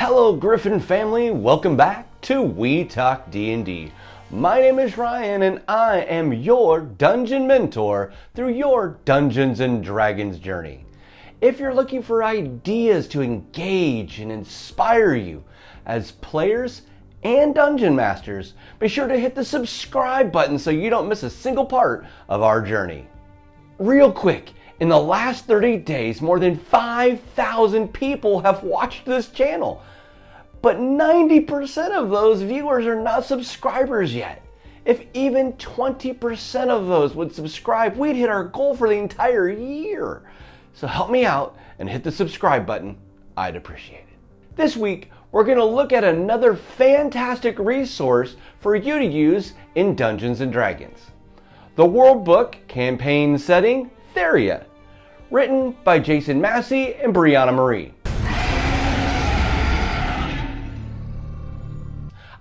Hello Griffin family, welcome back to We Talk D&D. My name is Ryan and I am your dungeon mentor through your Dungeons and Dragons journey. If you're looking for ideas to engage and inspire you as players and dungeon masters, be sure to hit the subscribe button so you don't miss a single part of our journey. Real quick, in the last 30 days, more than 5,000 people have watched this channel. But 90% of those viewers are not subscribers yet. If even 20% of those would subscribe, we'd hit our goal for the entire year. So help me out and hit the subscribe button. I'd appreciate it. This week, we're going to look at another fantastic resource for you to use in Dungeons and Dragons. The World Book Campaign Setting Theria, written by Jason Massey and Brianna Marie.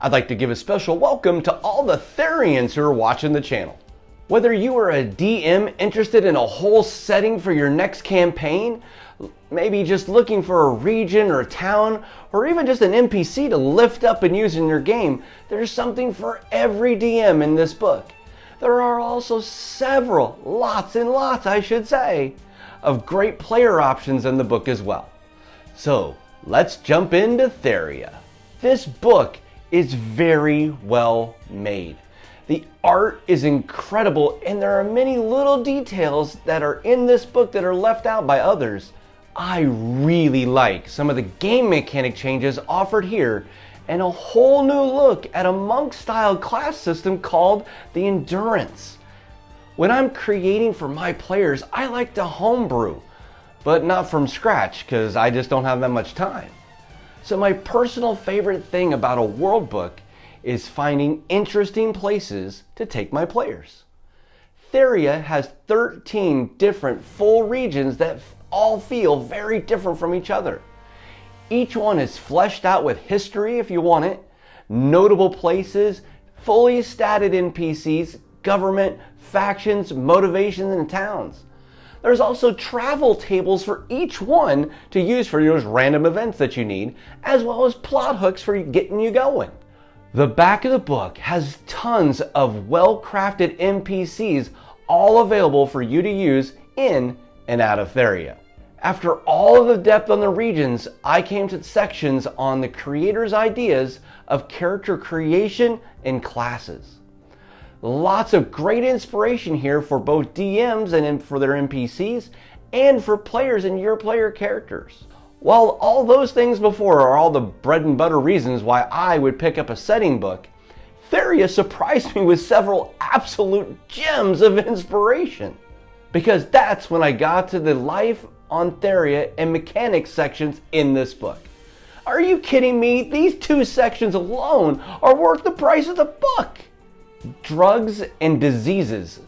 I'd like to give a special welcome to all the Therians who are watching the channel. Whether you are a DM interested in a whole setting for your next campaign, maybe just looking for a region or a town, or even just an NPC to lift up and use in your game, there's something for every DM in this book. There are also several, lots and lots I should say, of great player options in the book as well. So let's jump into Theria. This book is very well made. The art is incredible and there are many little details that are in this book that are left out by others. I really like some of the game mechanic changes offered here and a whole new look at a monk-style class system called the Endurance. When I'm creating for my players, I like to homebrew, but not from scratch because I just don't have that much time. So my personal favorite thing about a world book is finding interesting places to take my players. Theria has 13 different full regions that all feel very different from each other. Each one is fleshed out with history if you want it, notable places, fully statted NPCs, government, factions, motivations, and towns. There's also travel tables for each one to use for those random events that you need, as well as plot hooks for getting you going. The back of the book has tons of well-crafted NPCs all available for you to use in and out of Theria. After all of the depth on the regions, I came to sections on the creator's ideas of character creation and classes. Lots of great inspiration here for both DMs and for their NPCs and for players and your player characters. While all those things before are all the bread and butter reasons why I would pick up a setting book, Theria surprised me with several absolute gems of inspiration. Because that's when I got to the life on Theria and mechanics sections in this book. Are you kidding me? These two sections alone are worth the price of the book. Drugs and diseases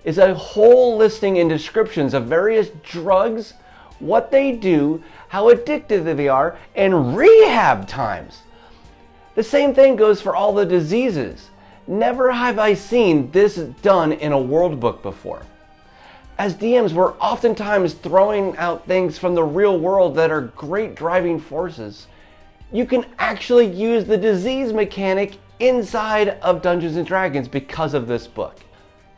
is a whole listing and descriptions of various drugs, what they do, how addictive they are, and rehab times. The same thing goes for all the diseases. Never have I seen this done in a world book before. As DMs, we're oftentimes throwing out things from the real world that are great driving forces. You can actually use the disease mechanic inside of Dungeons and Dragons because of this book.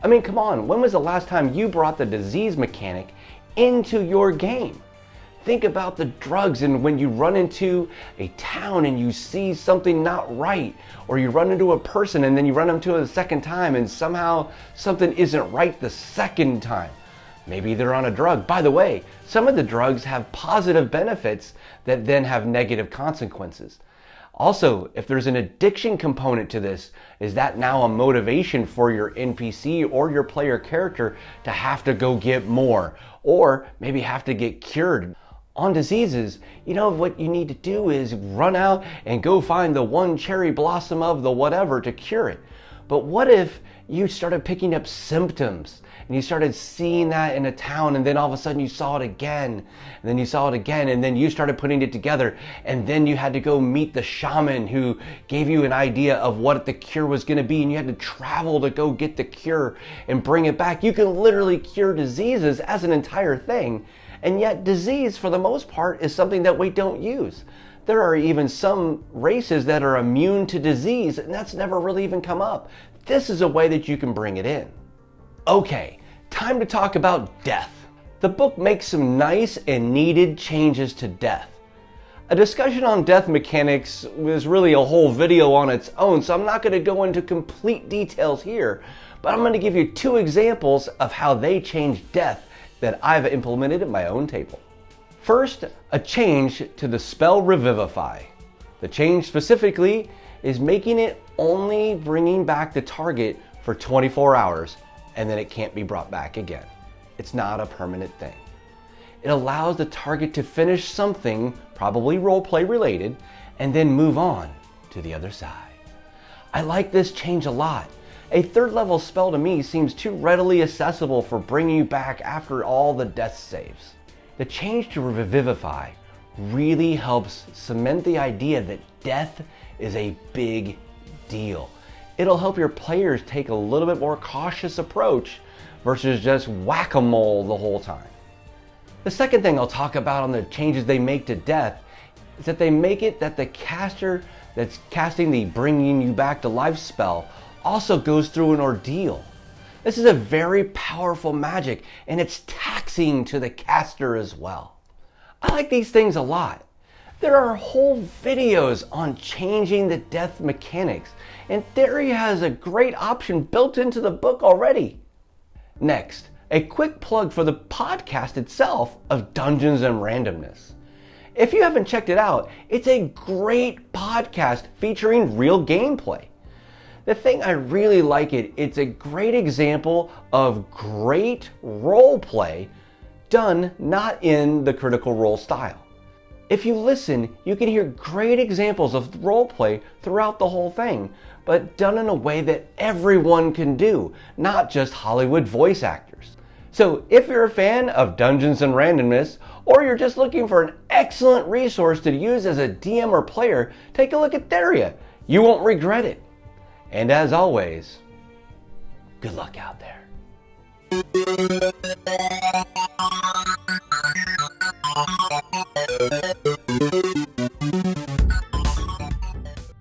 I mean, come on, when was the last time you brought the disease mechanic into your game? Think about the drugs and when you run into a town and you see something not right, or you run into a person and then you run into it a second time and somehow something isn't right the second time. Maybe they're on a drug. By the way, some of the drugs have positive benefits that then have negative consequences. Also, if there's an addiction component to this, is that now a motivation for your NPC or your player character to have to go get more, or maybe have to get cured? On diseases, you know what you need to do is run out and go find the one cherry blossom of the whatever to cure it. But what if you started picking up symptoms and you started seeing that in a town and then all of a sudden you saw it again and then you saw it again and then you started putting it together and then you had to go meet the shaman who gave you an idea of what the cure was going to be and you had to travel to go get the cure and bring it back. You can literally cure diseases as an entire thing, and yet disease for the most part is something that we don't use. There are even some races that are immune to disease, and that's never really even come up. This is a way that you can bring it in. Okay, time to talk about death. The book makes some nice and needed changes to death. A discussion on death mechanics was really a whole video on its own, so I'm not going to go into complete details here, but I'm going to give you 2 examples of how they change death that I've implemented in my own table. First, a change to the spell Revivify. The change specifically is making it only bringing back the target for 24 hours, and then it can't be brought back again. It's not a permanent thing. It allows the target to finish something, probably roleplay related, and then move on to the other side. I like this change a lot. A 3rd level spell to me seems too readily accessible for bringing you back after all the death saves. The change to Revivify really helps cement the idea that death is a big deal. It'll help your players take a little bit more cautious approach versus just whack-a-mole the whole time. The second thing I'll talk about on the changes they make to death is that they make it that the caster that's casting the bringing you back to life spell also goes through an ordeal. This is a very powerful magic, and it's taxing to the caster as well. I like these things a lot. There are whole videos on changing the death mechanics, and Theria has a great option built into the book already. Next, a quick plug for the podcast itself of Dungeons and Randomness. If you haven't checked it out, it's a great podcast featuring real gameplay. The thing I really like it's a great example of great role play done not in the Critical Role style. If you listen, you can hear great examples of role play throughout the whole thing, but done in a way that everyone can do, not just Hollywood voice actors. So if you're a fan of Dungeons and Randomness, or you're just looking for an excellent resource to use as a DM or player, take a look at Theria. You won't regret it. And as always, good luck out there.